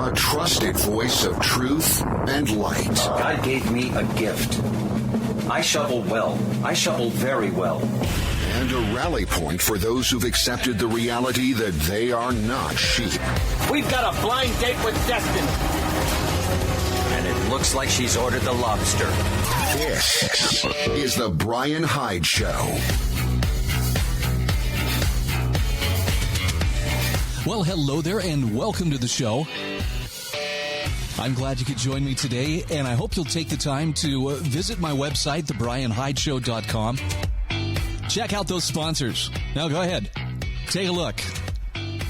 a trusted voice of truth and light. God gave me a gift. I shovel well. I shovel very well. And a rally point for those who've accepted the reality that they are not sheep. We've got a blind date with destiny. And it looks like she's ordered the lobster. This is the Bryan Hyde Show. Well, hello there, and welcome to the show. I'm glad you could join me today, and I hope you'll take the time to visit my website, thebryanhydeshow.com. Check out those sponsors. Now, go ahead. Take a look.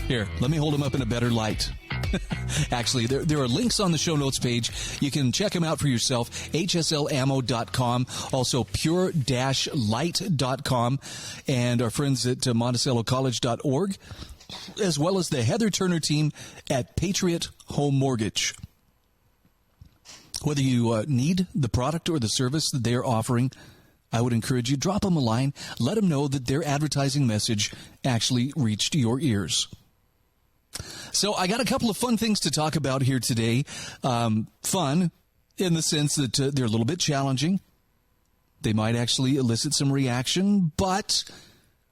Here, let me hold them up in a better light. Actually, there are links on the show notes page. You can check them out for yourself. HSLammo.com, also pure-light.com, and our friends at MonticelloCollege.org, as well as the Heather Turner team at Patriot Home Mortgage. Whether you need the product or the service that they're offering, I would encourage you, drop them a line. Let them know that their advertising message actually reached your ears. So I got a couple of fun things to talk about here today. Fun in the sense that they're a little bit challenging. They might actually elicit some reaction, but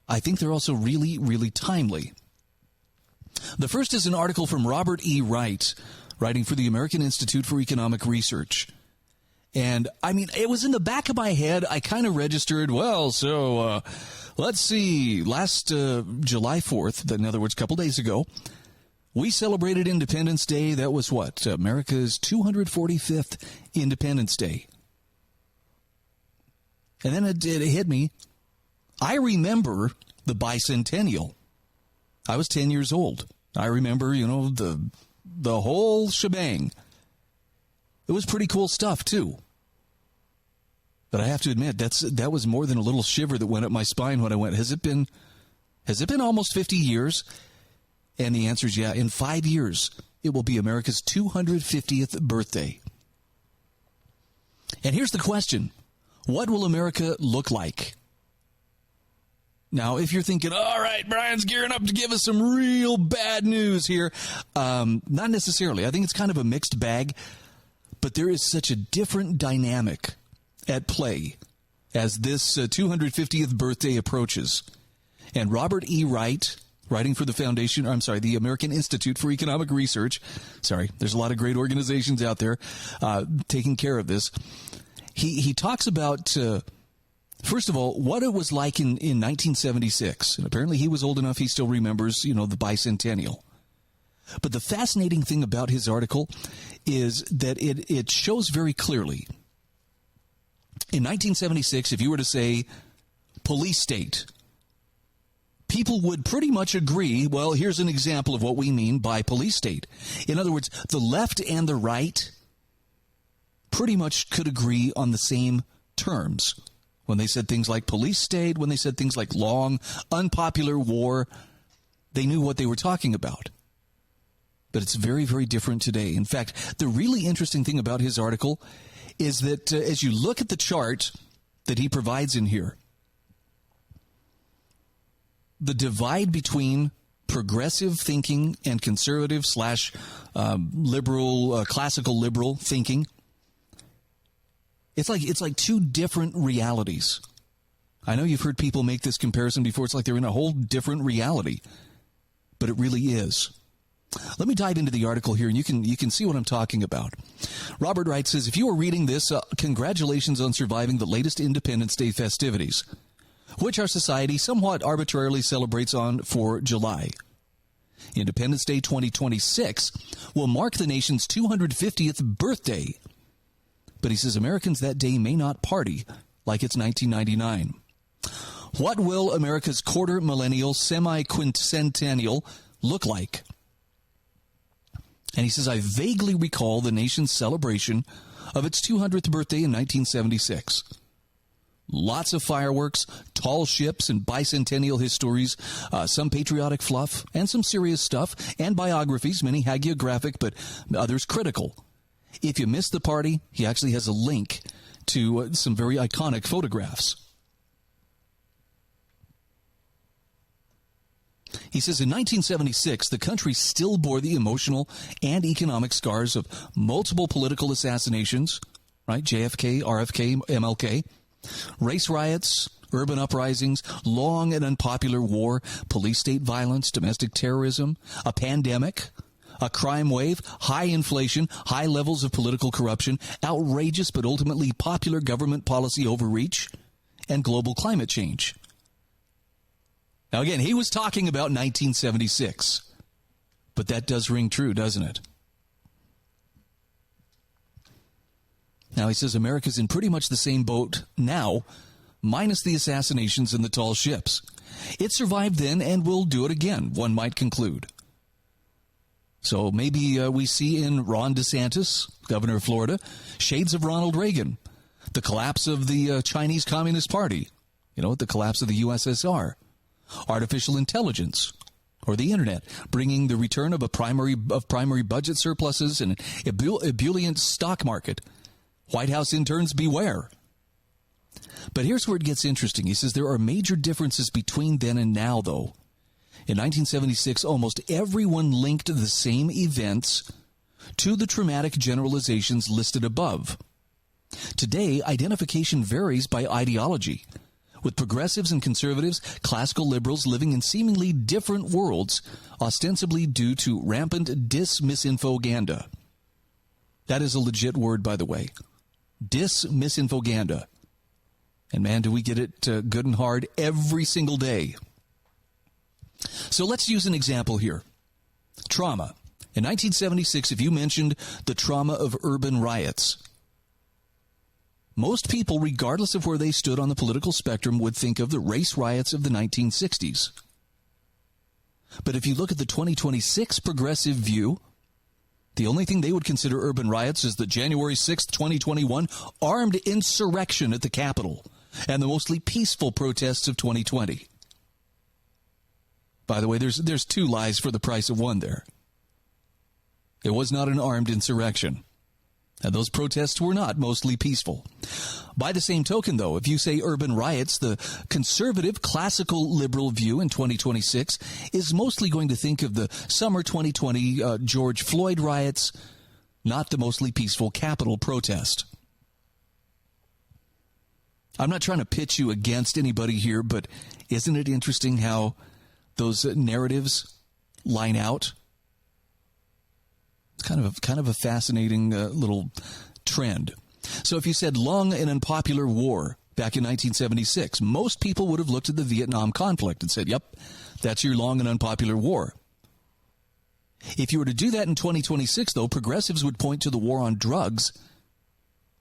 I think they're also really, really timely. The first is an article from Robert E. Wright, writing for the American Institute for Economic Research. And, I mean, it was in the back of my head. I kind of registered, let's see, last July 4th, in other words, a couple days ago, we celebrated Independence Day. That was what? America's 245th Independence Day. And then it hit me. I remember the Bicentennial. I was 10 years old. I remember, the whole shebang. It was pretty cool stuff, too. But I have to admit, that was more than a little shiver that went up my spine when I went, has it been almost 50 years? And the answer is yeah. In 5 years, it will be America's 250th birthday. And here's the question. What will America look like? Now, if you're thinking, all right, Brian's gearing up to give us some real bad news here, not necessarily. I think it's kind of a mixed bag, but there is such a different dynamic at play as this 250th birthday approaches. And Robert E. Wright, writing for the American Institute for Economic Research, there's a lot of great organizations out there taking care of this. He talks about, first of all, what it was like in 1976. And apparently he was old enough, he still remembers, the Bicentennial. But the fascinating thing about his article is that it shows very clearly. In 1976, if you were to say police state, people would pretty much agree, well, here's an example of what we mean by police state. In other words, the left and the right pretty much could agree on the same terms. When they said things like police state, when they said things like long, unpopular war, they knew what they were talking about. But it's very, very different today. In fact, the really interesting thing about his article is that as you look at the chart that he provides in here, the divide between progressive thinking and conservative / liberal, classical liberal thinking, it's like two different realities. I know you've heard people make this comparison before. It's like they're in a whole different reality, but it really is. Let me dive into the article here, and you can see what I'm talking about. Robert Wright says, if you are reading this, congratulations on surviving the latest Independence Day festivities, which our society somewhat arbitrarily celebrates on for July. Independence Day 2026 will mark the nation's 250th birthday. But he says Americans that day may not party like it's 1999. What will America's quarter millennial, semi-quincentennial look like? And he says, I vaguely recall the nation's celebration of its 200th birthday in 1976. Lots of fireworks, tall ships, and bicentennial histories, some patriotic fluff, and some serious stuff, and biographies, many hagiographic, but others critical. If you missed the party, he actually has a link to some very iconic photographs. He says in 1976, the country still bore the emotional and economic scars of multiple political assassinations, right? JFK, RFK, MLK, race riots, urban uprisings, long and unpopular war, police-state violence, domestic terrorism, a pandemic, a crime wave, high inflation, high levels of political corruption, outrageous but ultimately popular government policy overreach, and global climate change. Now, again, he was talking about 1976, but that does ring true, doesn't it? Now, he says America's in pretty much the same boat now, minus the assassinations and the tall ships. It survived then and will do it again, one might conclude. So maybe we see in Ron DeSantis, governor of Florida, shades of Ronald Reagan, the collapse of the Chinese Communist Party, the collapse of the USSR, artificial intelligence, or the internet, bringing the return of primary budget surpluses and ebullient stock market. White House interns beware. But here's where it gets interesting. He says there are major differences between then and now, though. In 1976, almost everyone linked the same events to the traumatic generalizations listed above. Today, identification varies by ideology, with progressives and conservatives, classical liberals living in seemingly different worlds, ostensibly due to rampant dis-misinfoganda. That is a legit word, by the way. Dis-misinfoganda. And man, do we get it good and hard every single day. So let's use an example here. Trauma. In 1976, if you mentioned the trauma of urban riots, most people, regardless of where they stood on the political spectrum, would think of the race riots of the 1960s. But if you look at the 2026 progressive view, the only thing they would consider urban riots is the January 6th, 2021 armed insurrection at the Capitol and the mostly peaceful protests of 2020. By the way, there's two lies for the price of one there. It was not an armed insurrection, and those protests were not mostly peaceful. By the same token, though, if you say urban riots, the conservative, classical liberal view in 2026 is mostly going to think of the summer 2020 George Floyd riots, not the mostly peaceful Capitol protest. I'm not trying to pitch you against anybody here, but isn't it interesting how those narratives line out? It's kind of a fascinating little trend. So if you said long and unpopular war back in 1976, most people would have looked at the Vietnam conflict and said, yep, that's your long and unpopular war. If you were to do that in 2026, though, progressives would point to the war on drugs,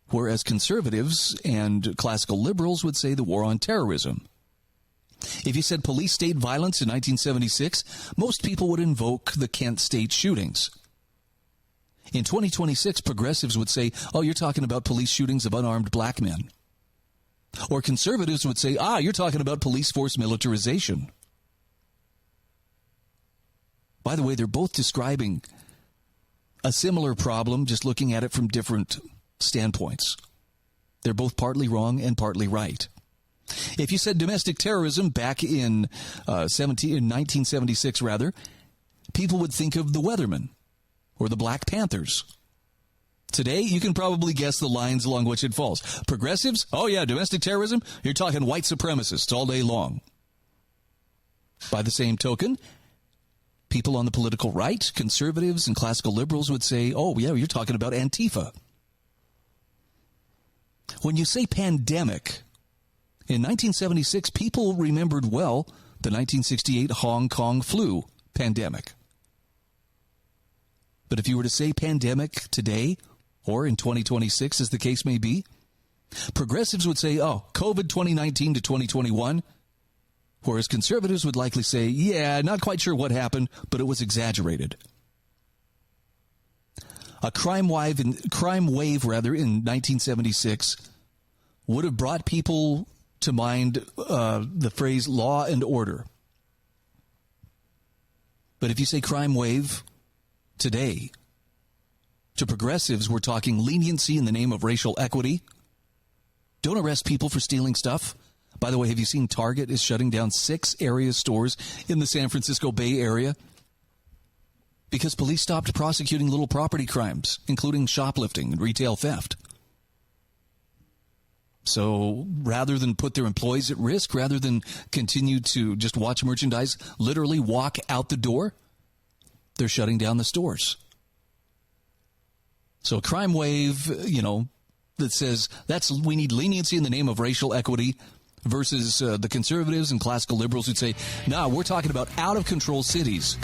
whereas conservatives and classical liberals would say the war on terrorism. If you said police-state violence in 1976, most people would invoke the Kent State shootings. In 2026, progressives would say, oh, you're talking about police shootings of unarmed black men. Or conservatives would say, you're talking about police force militarization. By the way, they're both describing a similar problem, just looking at it from different standpoints. They're both partly wrong and partly right. If you said domestic terrorism back in 1976, people would think of the Weathermen or the Black Panthers. Today, you can probably guess the lines along which it falls. Progressives, oh yeah, domestic terrorism, you're talking white supremacists all day long. By the same token, people on the political right, conservatives and classical liberals would say, oh yeah, you're talking about Antifa. When you say pandemic, in 1976, people remembered well the 1968 Hong Kong flu pandemic. But if you were to say pandemic today, or in 2026, as the case may be, progressives would say, oh, COVID 2019 to 2021, whereas conservatives would likely say, yeah, not quite sure what happened, but it was exaggerated. A crime wave in 1976 would have brought people to mind the phrase law and order. But if you say crime wave today, to progressives, we're talking leniency in the name of racial equity. Don't arrest people for stealing stuff. By the way, have you seen Target is shutting down 6 area stores in the San Francisco Bay Area? Because police stopped prosecuting little property crimes, including shoplifting and retail theft. So rather than put their employees at risk, rather than continue to just watch merchandise literally walk out the door, they're shutting down the stores. So a crime wave, that says we need leniency in the name of racial equity versus the conservatives and classical liberals who'd say, nah, we're talking about out-of-control cities.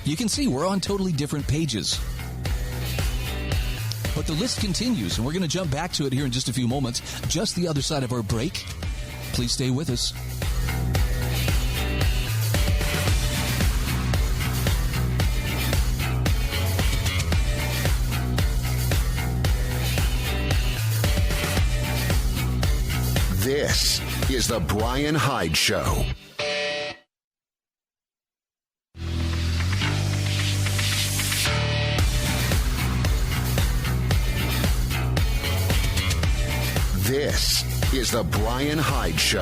You can see we're on totally different pages. But the list continues, and we're going to jump back to it here in just a few moments, just the other side of our break. Please stay with us. This is the Bryan Hyde Show. This is the Bryan Hyde Show.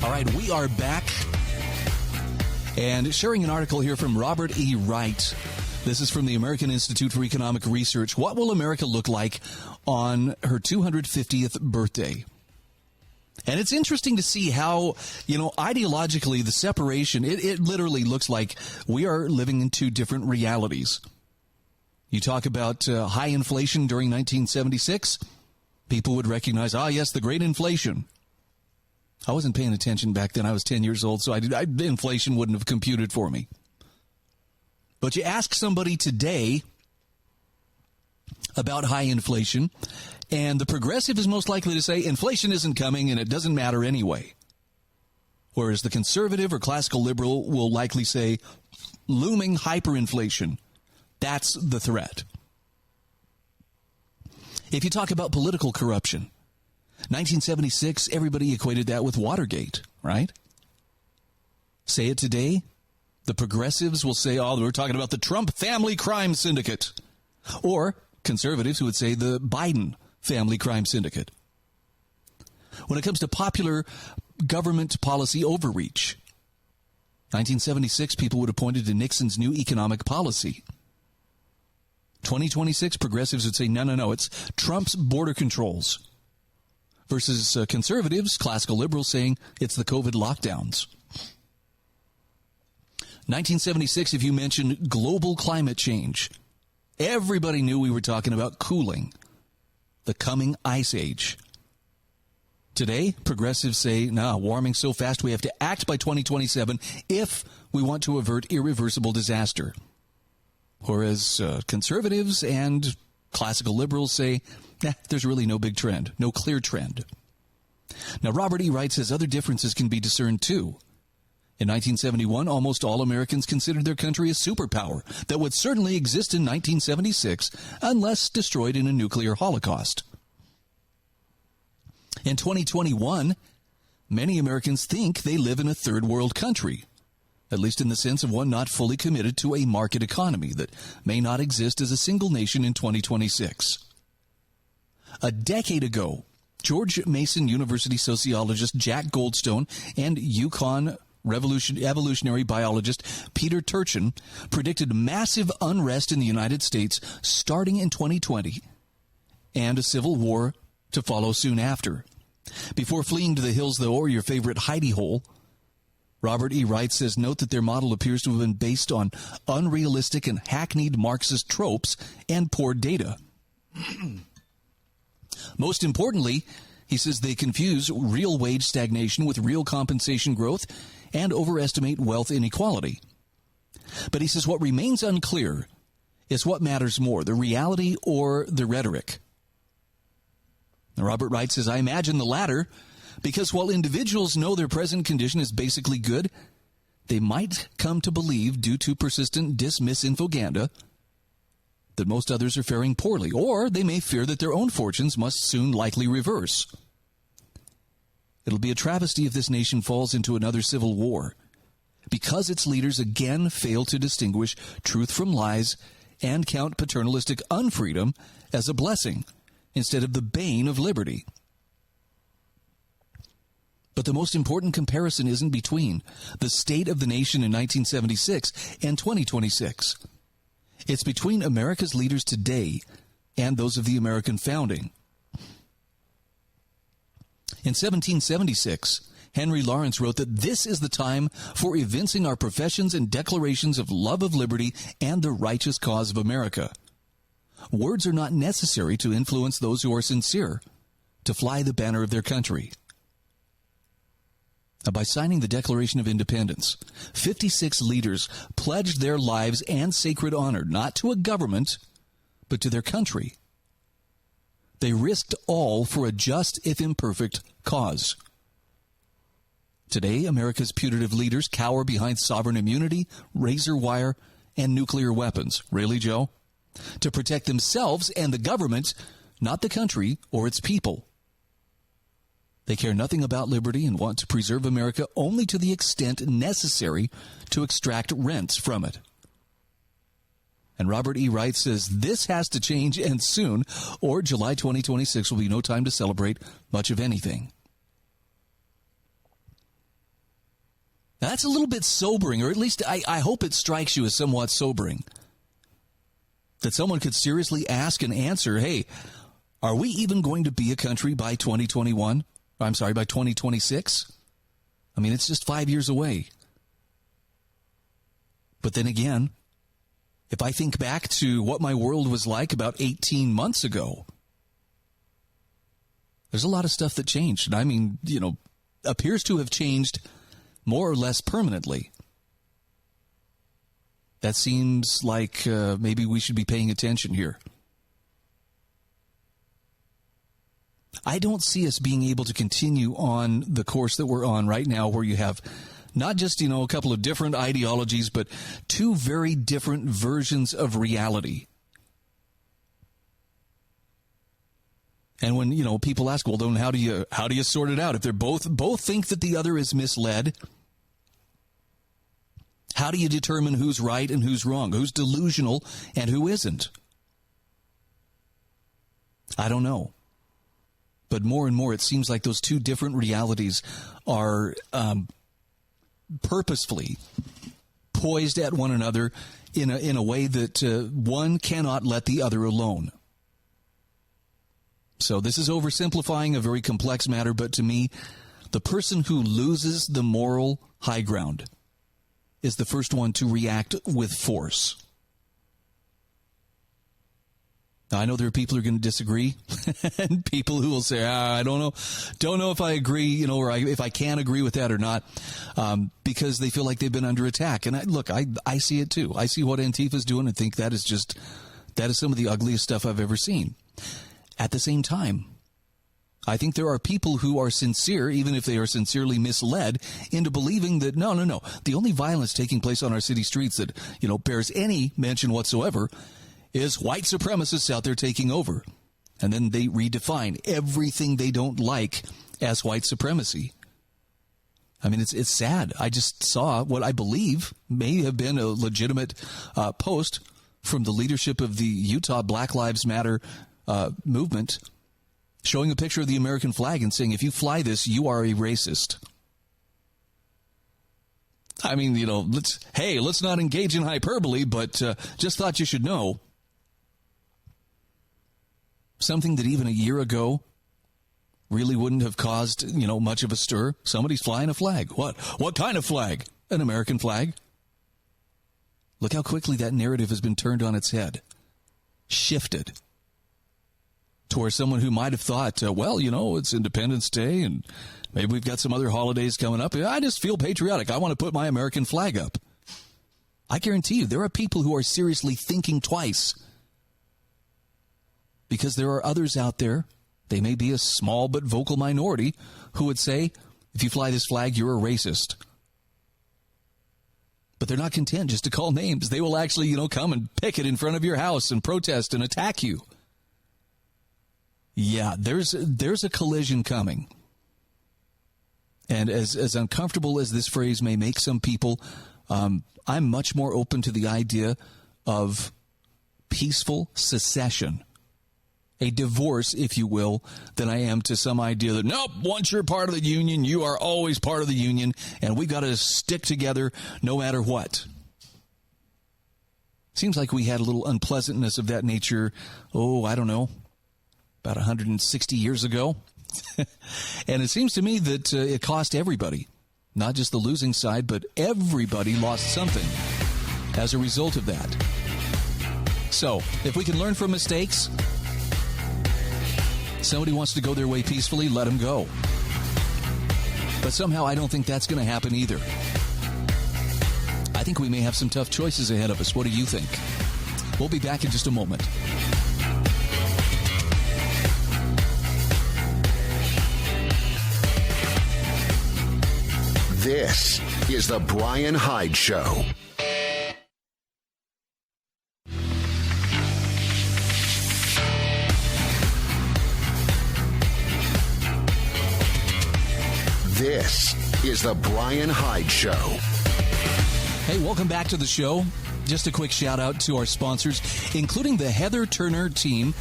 All right, we are back and sharing an article here from Robert E. Wright. This is from the American Institute for Economic Research. What will America look like on her 250th birthday? And it's interesting to see how, ideologically the separation, it literally looks like we are living in 2 different realities. You talk about high inflation during 1976, people would recognize, yes, the great inflation. I wasn't paying attention back then. I was 10 years old, so inflation wouldn't have computed for me. But you ask somebody today about high inflation, and the progressive is most likely to say inflation isn't coming and it doesn't matter anyway. Whereas the conservative or classical liberal will likely say looming hyperinflation. That's the threat. If you talk about political corruption, 1976, everybody equated that with Watergate, right? Say it today, the progressives will say, we're talking about the Trump family crime syndicate. Or conservatives who would say the Biden family crime syndicate. When it comes to popular government policy overreach, 1976, people would have pointed to Nixon's new economic policy. 2026, progressives would say, no, it's Trump's border controls. Versus conservatives, classical liberals, saying it's the COVID lockdowns. 1976, if you mentioned global climate change, everybody knew we were talking about cooling, the coming ice age. Today, progressives say, warming so fast we have to act by 2027 if we want to avert irreversible disaster. Whereas conservatives and classical liberals say, there's really no big trend, no clear trend. Now, Robert E. Wright says other differences can be discerned, too. In 1971, almost all Americans considered their country a superpower that would certainly exist in 1976 unless destroyed in a nuclear holocaust. In 2021, many Americans think they live in a third world country, at least in the sense of one not fully committed to a market economy that may not exist as a single nation in 2026. A decade ago, George Mason University sociologist Jack Goldstone and UConn evolutionary biologist Peter Turchin predicted massive unrest in the United States starting in 2020 and a civil war to follow soon after. Before fleeing to the hills, though, or your favorite hidey hole, Robert E. Wright says, note that their model appears to have been based on unrealistic and hackneyed Marxist tropes and poor data. Most importantly, he says they confuse real wage stagnation with real compensation growth and overestimate wealth inequality. But he says what remains unclear is what matters more, the reality or the rhetoric. Now, Robert Wright says, I imagine the latter, because while individuals know their present condition is basically good, they might come to believe, due to persistent misinfoganda, that most others are faring poorly, or they may fear that their own fortunes must soon likely reverse. It'll be a travesty if this nation falls into another civil war, because its leaders again fail to distinguish truth from lies and count paternalistic unfreedom as a blessing instead of the bane of liberty. But the most important comparison isn't between the state of the nation in 1976 and 2026. It's between America's leaders today and those of the American founding. In 1776, Henry Lawrence wrote that this is the time for evincing our professions and declarations of love of liberty and the righteous cause of America. Words are not necessary to influence those who are sincere to fly the banner of their country. Now, by signing the Declaration of Independence, 56 leaders pledged their lives and sacred honor not to a government, but to their country. They risked all for a just, if imperfect, cause. Today, America's putative leaders cower behind sovereign immunity, razor wire, and nuclear weapons. Really, Joe? To protect themselves and the government, not the country or its people. They care nothing about liberty and want to preserve America only to the extent necessary to extract rents from it. And Robert E. Wright says this has to change, and soon, or July 2026 will be no time to celebrate much of anything. Now, that's a little bit sobering, or at least I hope it strikes you as somewhat sobering, that someone could seriously ask and answer, hey, are we even going to be a country by 2021? I'm sorry, by 2026? I mean, it's just 5 years away. But then again, if I think back to what my world was like about 18 months ago, there's a lot of stuff that changed. And I mean, appears to have changed more or less permanently. That seems like maybe we should be paying attention here. I don't see us being able to continue on the course that we're on right now, where you have not just, a couple of different ideologies, but two very different versions of reality. And when, people ask, well, then how do you sort it out? If they're both think that the other is misled, how do you determine who's right and who's wrong, who's delusional and who isn't? I don't know. But more and more, it seems like those two different realities are purposefully poised at one another in a way that one cannot let the other alone. So this is oversimplifying a very complex matter, but to me, the person who loses the moral high ground is the first one to react with force. Now, I know there are people who are going to disagree, and people who will say, I don't know if I agree, or if I can agree with that or not, because they feel like they've been under attack. And I see it too. I see what Antifa's doing and think that is some of the ugliest stuff I've ever seen. At the same time, I think there are people who are sincere, even if they are sincerely misled, into believing that no, the only violence taking place on our city streets that, bears any mention whatsoever is white supremacists out there taking over. And then they redefine everything they don't like as white supremacy. I mean, it's sad. I just saw what I believe may have been a legitimate post from the leadership of the Utah Black Lives Matter movement, showing a picture of the American flag and saying, if you fly this, you are a racist. I mean, let's not engage in hyperbole, but just thought you should know. Something that even a year ago really wouldn't have caused, much of a stir. Somebody's flying a flag. What kind of flag? An American flag. Look how quickly that narrative has been turned on its head. Shifted. To where someone who might have thought, it's Independence Day and maybe we've got some other holidays coming up. I just feel patriotic. I want to put my American flag up. I guarantee you there are people who are seriously thinking twice. Because there are others out there, they may be a small but vocal minority, who would say, if you fly this flag, you're a racist. But they're not content just to call names. They will actually, come and picket in front of your house and protest and attack you. Yeah, there's a collision coming. And as uncomfortable as this phrase may make some people, I'm much more open to the idea of peaceful secession a divorce, if you will, than I am to some idea that, nope, once you're part of the union, you are always part of the union, and we've got to stick together no matter what. Seems like we had a little unpleasantness of that nature, I don't know, about 160 years ago. And it seems to me that it cost everybody, not just the losing side, but everybody lost something as a result of that. So, if we can learn from mistakes, somebody wants to go their way peacefully, let them go. But somehow I don't think that's going to happen either. I think we may have some tough choices ahead of us. What do you think? We'll be back in just a moment. This is the Bryan Hyde Show. This is the Bryan Hyde Show. Hey, welcome back to the show. Just a quick shout out to our sponsors, including the Heather Turner team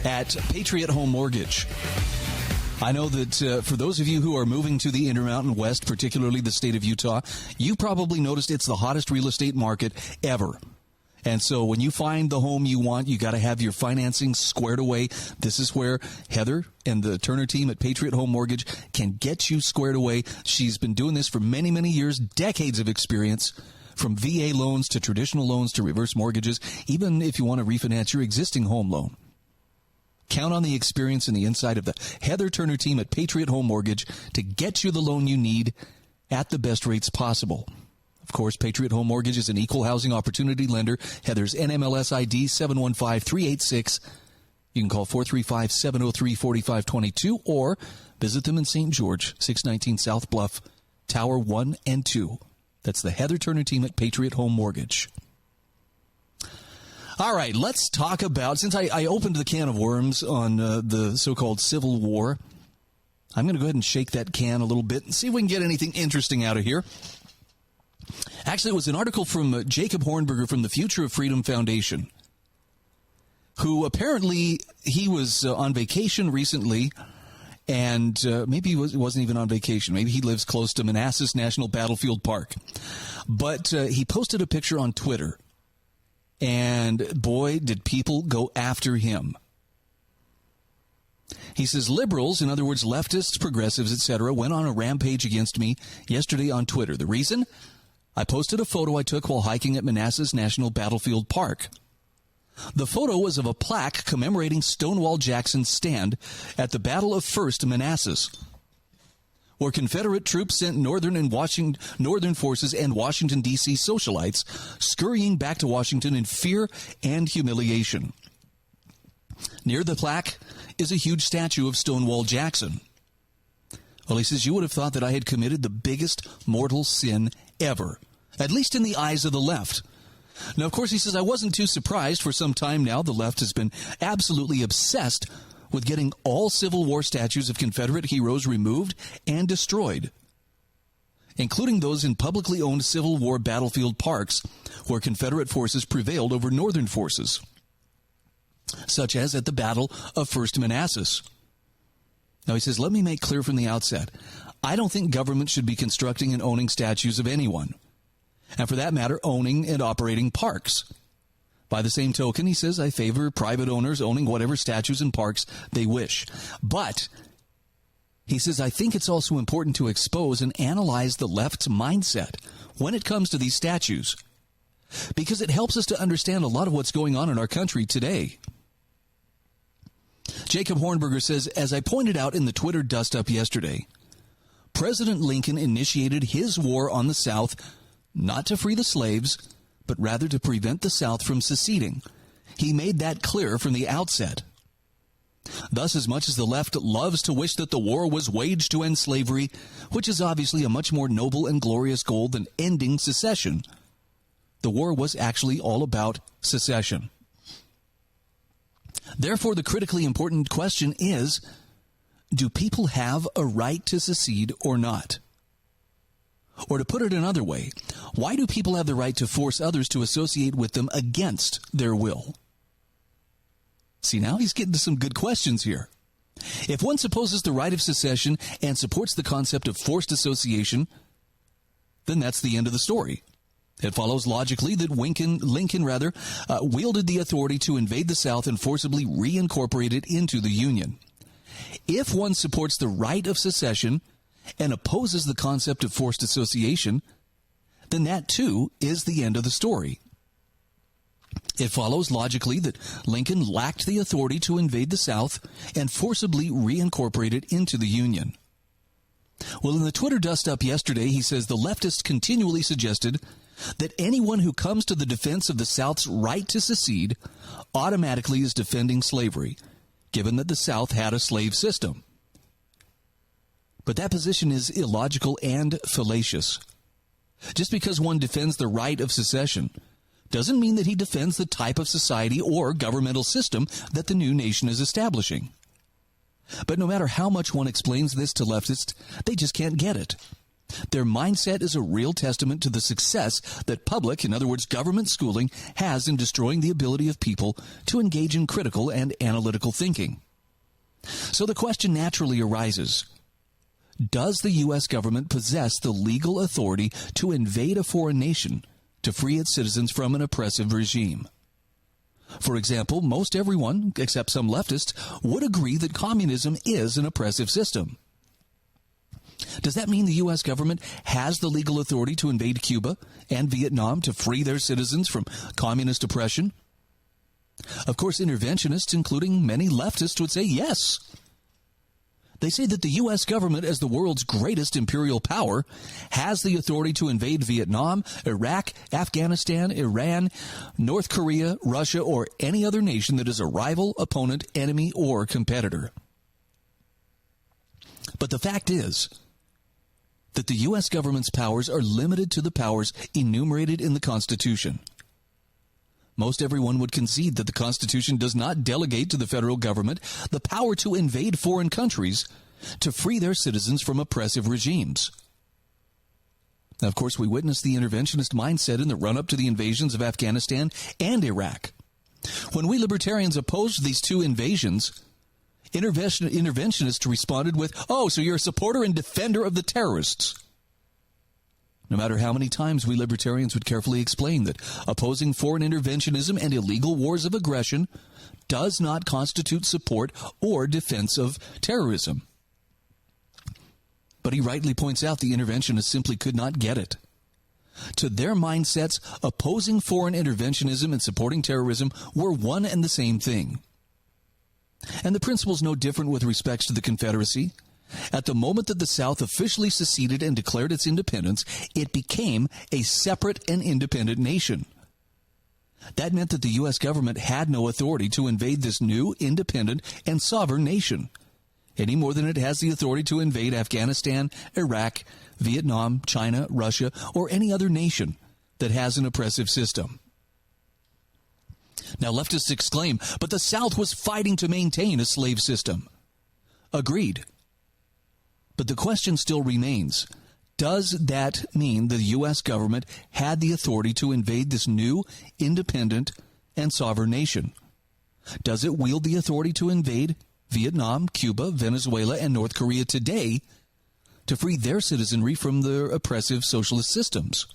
at Patriot Home Mortgage. I know that for those of you who are moving to the Intermountain West, particularly the state of Utah, you probably noticed it's the hottest real estate market ever. And so when you find the home you want, you got to have your financing squared away. This is where Heather and the Turner team at Patriot Home Mortgage can get you squared away. She's been doing this for many, many years, decades of experience, from VA loans to traditional loans to reverse mortgages, even if you want to refinance your existing home loan. Count on the experience and the insight of the Heather Turner team at Patriot Home Mortgage to get you the loan you need at the best rates possible. Of course, Patriot Home Mortgage is an equal housing opportunity lender. Heather's NMLS ID 715386. You can call 435-703-4522 or visit them in St. George, 619 South Bluff, Tower 1 and 2. That's the Heather Turner team at Patriot Home Mortgage. All right, let's talk about, since I opened the can of worms on the so-called Civil War, I'm going to go ahead and shake that can a little bit and see if we can get anything interesting out of here. Actually, it was an article from Jacob Hornberger from the Future of Freedom Foundation, who apparently he was on vacation recently, and maybe he wasn't even on vacation. Maybe he lives close to Manassas National Battlefield Park. But he posted a picture on Twitter, and boy, did people go after him. He says, liberals, in other words, leftists, progressives, etc., went on a rampage against me yesterday on Twitter. The reason? I posted a photo I took while hiking at Manassas National Battlefield Park. The photo was of a plaque commemorating Stonewall Jackson's stand at the Battle of First Manassas, where Confederate troops sent Northern forces and Washington, D.C. socialites scurrying back to Washington in fear and humiliation. Near the plaque is a huge statue of Stonewall Jackson. Well, he says, you would have thought that I had committed the biggest mortal sin ever, at least in the eyes of the left. Now, of course, he says, I wasn't too surprised. For some time now, the left has been absolutely obsessed with getting all Civil War statues of Confederate heroes removed and destroyed, including those in publicly owned Civil War battlefield parks where Confederate forces prevailed over Northern forces, such as at the Battle of First Manassas. Now, he says, let me make clear from the outset, I don't think government should be constructing and owning statues of anyone, and for that matter, owning and operating parks. By the same token, he says, I favor private owners owning whatever statues and parks they wish. But, he says, I think it's also important to expose and analyze the left's mindset when it comes to these statues, because it helps us to understand a lot of what's going on in our country today. Jacob Hornberger says, as I pointed out in the Twitter dust-up yesterday, President Lincoln initiated his war on the South not to free the slaves, but rather to prevent the South from seceding. He made that clear from the outset. Thus, as much as the left loves to wish that the war was waged to end slavery, which is obviously a much more noble and glorious goal than ending secession, the war was actually all about secession. Therefore, the critically important question is, do people have a right to secede or not? Or to put it another way, why do people have the right to force others to associate with them against their will? See, now he's getting to some good questions here. If one supposes the right of secession and supports the concept of forced association, then that's the end of the story. It follows logically that Lincoln wielded the authority to invade the South and forcibly reincorporate it into the Union. If one supports the right of secession and opposes the concept of forced association, then that too is the end of the story. It follows logically that Lincoln lacked the authority to invade the South and forcibly reincorporate it into the Union. Well, in the Twitter dust-up yesterday, he says the leftists continually suggested that anyone who comes to the defense of the South's right to secede automatically is defending slavery, given that the South had a slave system. But that position is illogical and fallacious. Just because one defends the right of secession doesn't mean that he defends the type of society or governmental system that the new nation is establishing. But no matter how much one explains this to leftists, they just can't get it. Their mindset is a real testament to the success that public, in other words, government schooling, has in destroying the ability of people to engage in critical and analytical thinking. So the question naturally arises, does the U.S. government possess the legal authority to invade a foreign nation to free its citizens from an oppressive regime? For example, most everyone, except some leftists, would agree that communism is an oppressive system. Does that mean the U.S. government has the legal authority to invade Cuba and Vietnam to free their citizens from communist oppression? Of course, interventionists, including many leftists, would say yes. They say that the U.S. government, as the world's greatest imperial power, has the authority to invade Vietnam, Iraq, Afghanistan, Iran, North Korea, Russia, or any other nation that is a rival, opponent, enemy, or competitor. But the fact is that the U.S. government's powers are limited to the powers enumerated in the Constitution. Most everyone would concede that the Constitution does not delegate to the federal government the power to invade foreign countries to free their citizens from oppressive regimes. Now, of course, we witnessed the interventionist mindset in the run-up to the invasions of Afghanistan and Iraq. When we libertarians opposed these two invasions, interventionists responded with, "Oh, so you're a supporter and defender of the terrorists." No matter how many times we libertarians would carefully explain that opposing foreign interventionism and illegal wars of aggression does not constitute support or defense of terrorism. But he rightly points out the interventionists simply could not get it. To their mindsets, opposing foreign interventionism and supporting terrorism were one and the same thing. And the principle is no different with respect to the Confederacy. At the moment that the South officially seceded and declared its independence, it became a separate and independent nation. That meant that the U.S. government had no authority to invade this new, independent, and sovereign nation, any more than it has the authority to invade Afghanistan, Iraq, Vietnam, China, Russia, or any other nation that has an oppressive system. Now, leftists exclaim, but the South was fighting to maintain a slave system. Agreed. But the question still remains, does that mean the U.S. government had the authority to invade this new, independent, and sovereign nation? Does it wield the authority to invade Vietnam, Cuba, Venezuela, and North Korea today to free their citizenry from their oppressive socialist systems?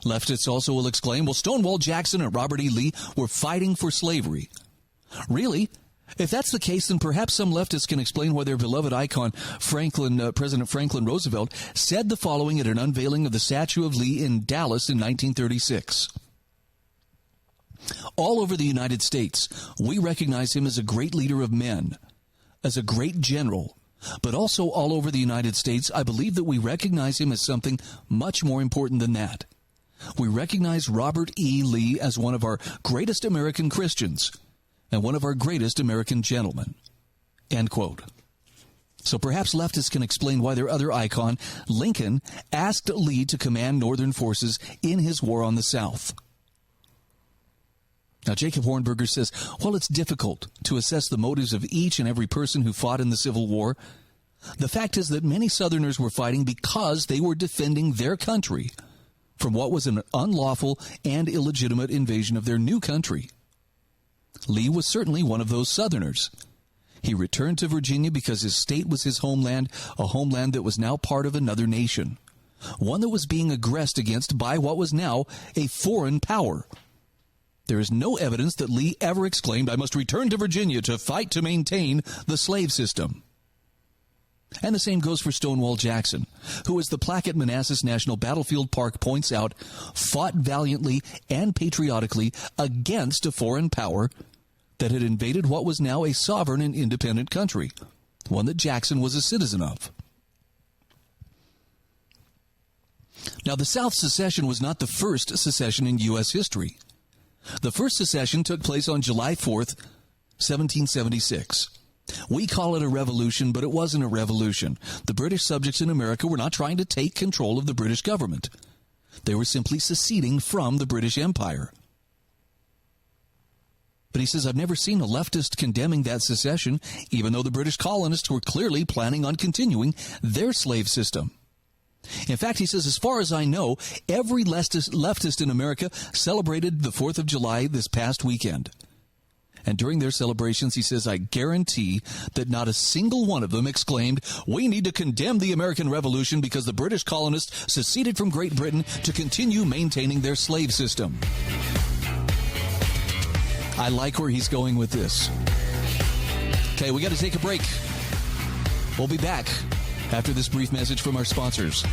Leftists also will exclaim, well, Stonewall Jackson and Robert E. Lee were fighting for slavery. Really? If that's the case, then perhaps some leftists can explain why their beloved icon, President Franklin Roosevelt, said the following at an unveiling of the statue of Lee in Dallas in 1936. All over the United States, we recognize him as a great leader of men, as a great general. But also all over the United States, I believe that we recognize him as something much more important than that. We recognize Robert E. Lee as one of our greatest American Christians and one of our greatest American gentlemen. End quote. So perhaps leftists can explain why their other icon, Lincoln, asked Lee to command Northern forces in his war on the South. Now, Jacob Hornberger says, while it's difficult to assess the motives of each and every person who fought in the Civil War, the fact is that many Southerners were fighting because they were defending their country from what was an unlawful and illegitimate invasion of their new country. Lee was certainly one of those Southerners. He returned to Virginia because his state was his homeland, a homeland that was now part of another nation, one that was being aggressed against by what was now a foreign power. There is no evidence that Lee ever exclaimed, "I must return to Virginia to fight to maintain the slave system." And the same goes for Stonewall Jackson, who, as the plaque at Manassas National Battlefield Park points out, fought valiantly and patriotically against a foreign power that had invaded what was now a sovereign and independent country, one that Jackson was a citizen of. Now, the South secession was not the first secession in U.S. history. The first secession took place on July 4th, 1776. We call it a revolution, but it wasn't a revolution. The British subjects in America were not trying to take control of the British government. They were simply seceding from the British Empire. But he says, I've never seen a leftist condemning that secession, even though the British colonists were clearly planning on continuing their slave system. In fact, he says, as far as I know, every leftist in America celebrated the 4th of July this past weekend. And during their celebrations, he says, I guarantee that not a single one of them exclaimed, "We need to condemn the American Revolution because the British colonists seceded from Great Britain to continue maintaining their slave system." I like where he's going with this. Okay, we got to take a break. We'll be back after this brief message from our sponsors.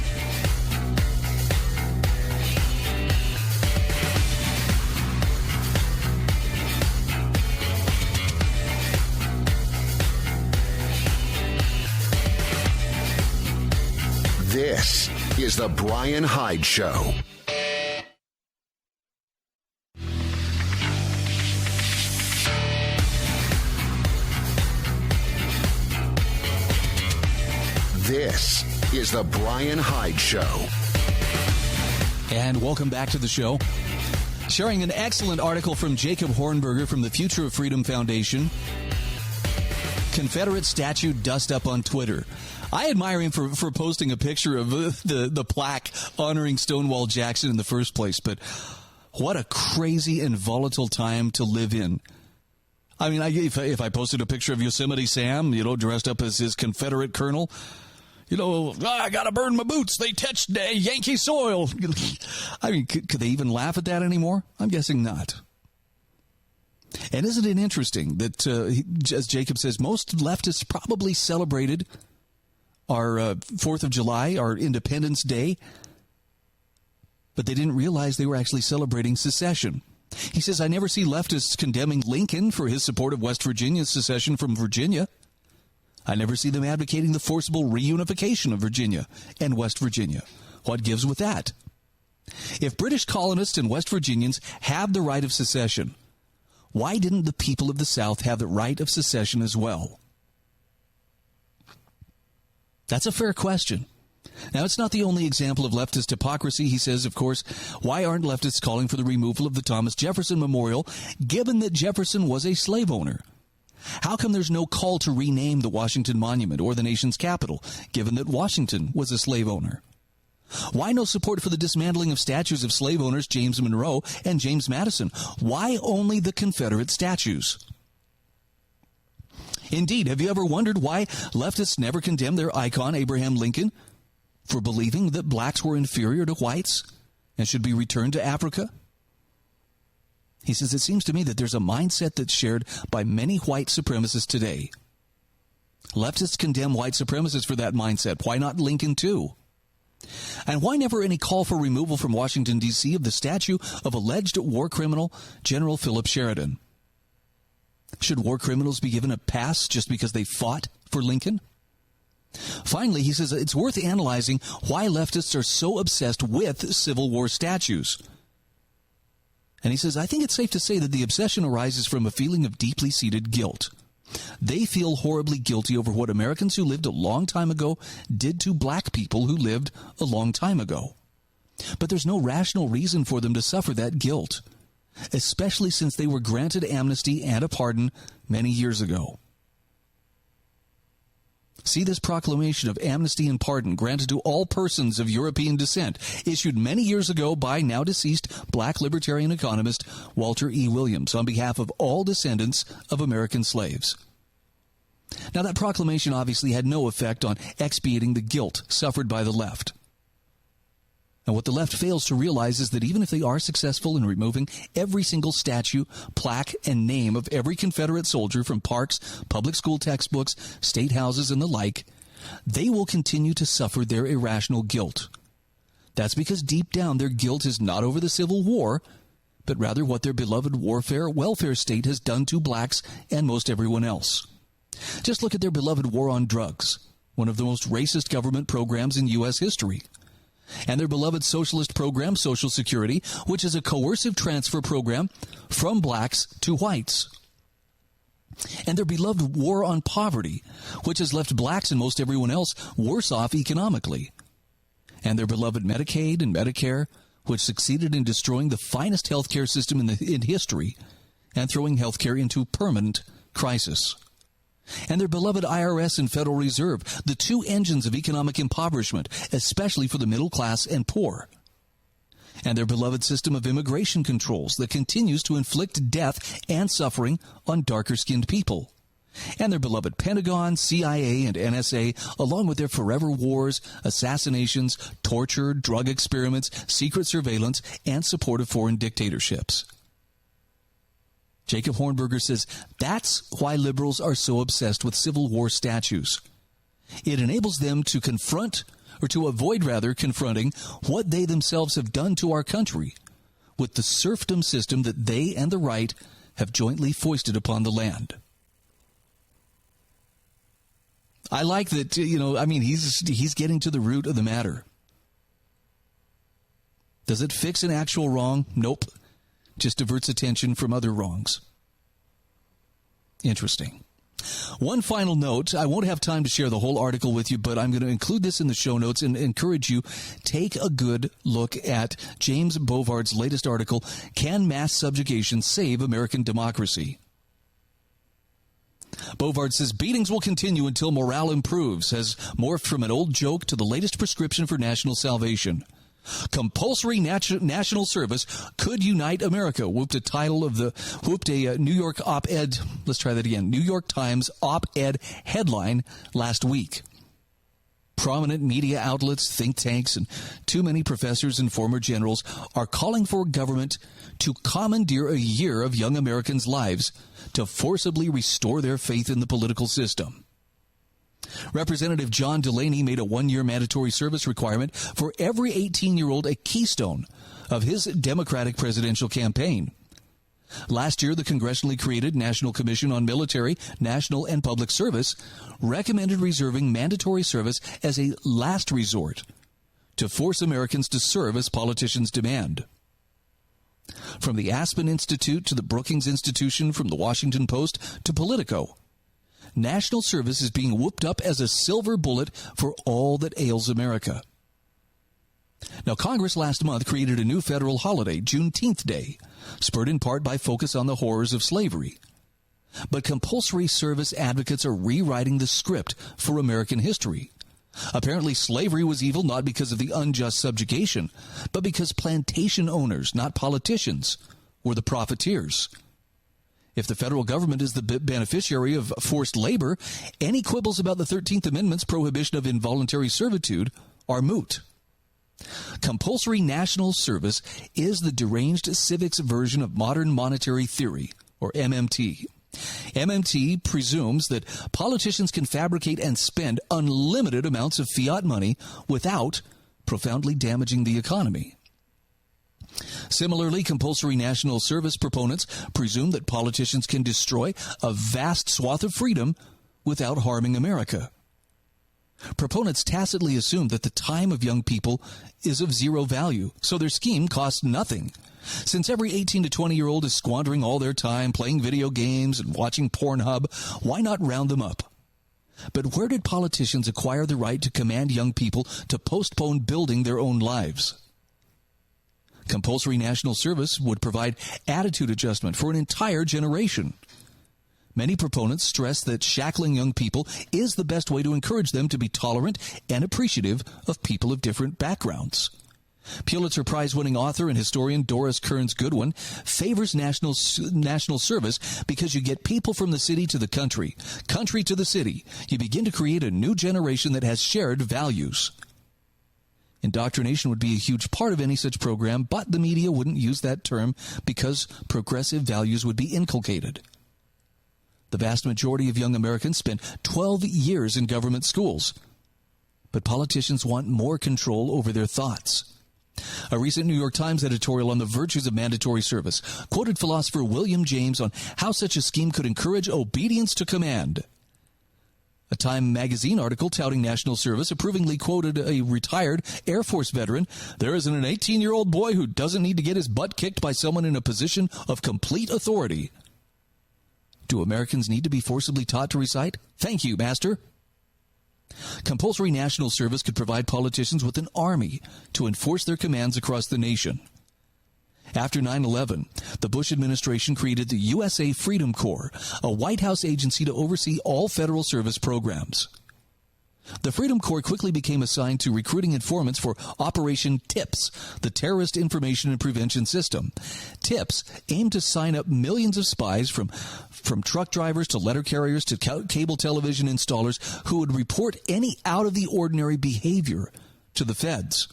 This is the Bryan Hyde Show. This is the Bryan Hyde Show. And welcome back to the show. Sharing an excellent article from Jacob Hornberger from the Future of Freedom Foundation. Confederate statue dust up on Twitter. I admire him for posting a picture of the plaque honoring Stonewall Jackson in the first place, but what a crazy and volatile time to live in. I mean, if I posted a picture of Yosemite Sam, dressed up as his Confederate colonel, I got to burn my boots. They touched Yankee soil. I mean, could they even laugh at that anymore? I'm guessing not. And isn't it interesting that, as Jacob says, most leftists probably celebrated our 4th of July, our Independence Day, but they didn't realize they were actually celebrating secession. He says, I never see leftists condemning Lincoln for his support of West Virginia's secession from Virginia. I never see them advocating the forcible reunification of Virginia and West Virginia. What gives with that? If British colonists and West Virginians have the right of secession, why didn't the people of the South have the right of secession as well? That's a fair question. Now, it's not the only example of leftist hypocrisy. He says, of course, why aren't leftists calling for the removal of the Thomas Jefferson Memorial, given that Jefferson was a slave owner? How come there's no call to rename the Washington Monument or the nation's capital, given that Washington was a slave owner? Why no support for the dismantling of statues of slave owners James Monroe and James Madison? Why only the Confederate statues? Indeed, have you ever wondered why leftists never condemned their icon, Abraham Lincoln, for believing that blacks were inferior to whites and should be returned to Africa? He says, it seems to me that there's a mindset that's shared by many white supremacists today. Leftists condemn white supremacists for that mindset. Why not Lincoln too? And why never any call for removal from Washington, D.C. of the statue of alleged war criminal General Philip Sheridan? Should war criminals be given a pass just because they fought for Lincoln? Finally, he says it's worth analyzing why leftists are so obsessed with Civil War statues. And he says, I think it's safe to say that the obsession arises from a feeling of deeply seated guilt. They feel horribly guilty over what Americans who lived a long time ago did to black people who lived a long time ago. But there's no rational reason for them to suffer that guilt, especially since they were granted amnesty and a pardon many years ago. See this proclamation of amnesty and pardon granted to all persons of European descent, issued many years ago by now deceased black libertarian economist Walter E. Williams on behalf of all descendants of American slaves. Now, that proclamation obviously had no effect on expiating the guilt suffered by the left. And what the left fails to realize is that even if they are successful in removing every single statue, plaque, and name of every Confederate soldier from parks, public school textbooks, state houses, and the like, they will continue to suffer their irrational guilt. That's because deep down their guilt is not over the Civil War, but rather what their beloved welfare state has done to blacks and most everyone else. Just look at their beloved war on drugs, one of the most racist government programs in U.S. history. And their beloved socialist program, Social Security, which is a coercive transfer program from blacks to whites. And their beloved war on poverty, which has left blacks and most everyone else worse off economically. And their beloved Medicaid and Medicare, which succeeded in destroying the finest healthcare system in history and throwing healthcare into permanent crisis. And their beloved IRS and Federal Reserve, the two engines of economic impoverishment, especially for the middle class and poor. And their beloved system of immigration controls that continues to inflict death and suffering on darker-skinned people. And their beloved Pentagon, CIA, and NSA, along with their forever wars, assassinations, torture, drug experiments, secret surveillance, and support of foreign dictatorships. Jacob Hornberger says that's why liberals are so obsessed with Civil War statues. It enables them to confronting what they themselves have done to our country with the serfdom system that they and the right have jointly foisted upon the land. I like that, he's getting to the root of the matter. Does it fix an actual wrong? Nope. Just diverts attention from other wrongs. Interesting. One final note. I won't have time to share the whole article with you, but I'm going to include this in the show notes and encourage you, take a good look at James Bovard's latest article, Can Mass Subjugation Save American Democracy? Bovard says beatings will continue until morale improves, has morphed from an old joke to the latest prescription for national salvation. Compulsory national service could unite America, whooped a New York op-ed, let's try that again, New York Times op-ed headline last week. Prominent media outlets, think tanks, and too many professors and former generals are calling for government to commandeer a year of young Americans' lives to forcibly restore their faith in the political system. Representative John Delaney made a one-year mandatory service requirement for every 18-year-old a keystone of his Democratic presidential campaign. Last year, the congressionally created National Commission on Military, National, and Public Service recommended reserving mandatory service as a last resort to force Americans to serve as politicians demand. From the Aspen Institute to the Brookings Institution, from the Washington Post to Politico, national service is being whooped up as a silver bullet for all that ails America. Now, Congress last month created a new federal holiday, Juneteenth Day, spurred in part by focus on the horrors of slavery. But compulsory service advocates are rewriting the script for American history. Apparently, slavery was evil not because of the unjust subjugation, but because plantation owners, not politicians, were the profiteers. If the federal government is the beneficiary of forced labor, any quibbles about the 13th Amendment's prohibition of involuntary servitude are moot. Compulsory national service is the deranged civics version of modern monetary theory, or MMT. MMT presumes that politicians can fabricate and spend unlimited amounts of fiat money without profoundly damaging the economy. Similarly, compulsory national service proponents presume that politicians can destroy a vast swath of freedom without harming America. Proponents tacitly assume that the time of young people is of zero value, so their scheme costs nothing. Since every 18 to 20-year-old is squandering all their time playing video games and watching Pornhub, why not round them up? But where did politicians acquire the right to command young people to postpone building their own lives? Compulsory national service would provide attitude adjustment for an entire generation. Many proponents stress that shackling young people is the best way to encourage them to be tolerant and appreciative of people of different backgrounds. Pulitzer Prize-winning author and historian Doris Kearns Goodwin favors national service because you get people from the city to the country to the city. You begin to create a new generation that has shared values. Indoctrination would be a huge part of any such program, but the media wouldn't use that term because progressive values would be inculcated. The vast majority of young Americans spend 12 years in government schools, but politicians want more control over their thoughts. A recent New York Times editorial on the virtues of mandatory service quoted philosopher William James on how such a scheme could encourage obedience to command. A Time magazine article touting national service approvingly quoted a retired Air Force veteran, "There isn't an 18-year-old boy who doesn't need to get his butt kicked by someone in a position of complete authority." Do Americans need to be forcibly taught to recite? Thank you, Master. Compulsory national service could provide politicians with an army to enforce their commands across the nation. After 9/11, the Bush administration created the USA Freedom Corps, a White House agency to oversee all federal service programs. The Freedom Corps quickly became assigned to recruiting informants for Operation TIPS, the Terrorist Information and Prevention System. TIPS aimed to sign up millions of spies from truck drivers to letter carriers to cable television installers who would report any out-of-the-ordinary behavior to the feds.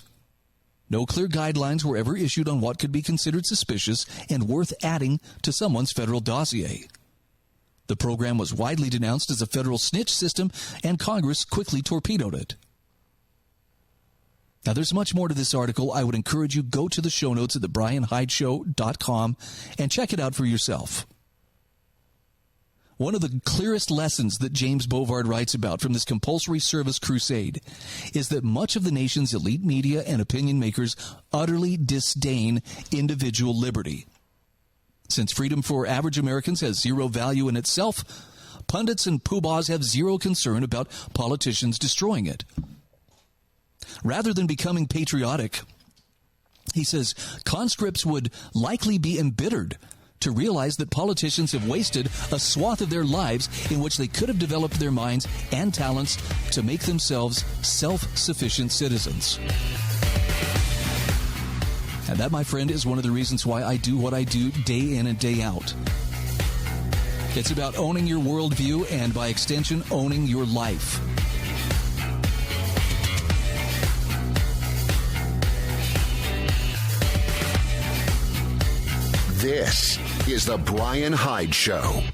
No clear guidelines were ever issued on what could be considered suspicious and worth adding to someone's federal dossier. The program was widely denounced as a federal snitch system, and Congress quickly torpedoed it. Now, there's much more to this article. I would encourage you go to the show notes at thebryanhydeshow.com and check it out for yourself. One of the clearest lessons that James Bovard writes about from this compulsory service crusade is that much of the nation's elite media and opinion makers utterly disdain individual liberty. Since freedom for average Americans has zero value in itself, pundits and poobahs have zero concern about politicians destroying it. Rather than becoming patriotic, he says, conscripts would likely be embittered to realize that politicians have wasted a swath of their lives in which they could have developed their minds and talents to make themselves self-sufficient citizens. And that, my friend, is one of the reasons why I do what I do day in and day out. It's about owning your worldview and, by extension, owning your life. This is The Bryan Hyde Show.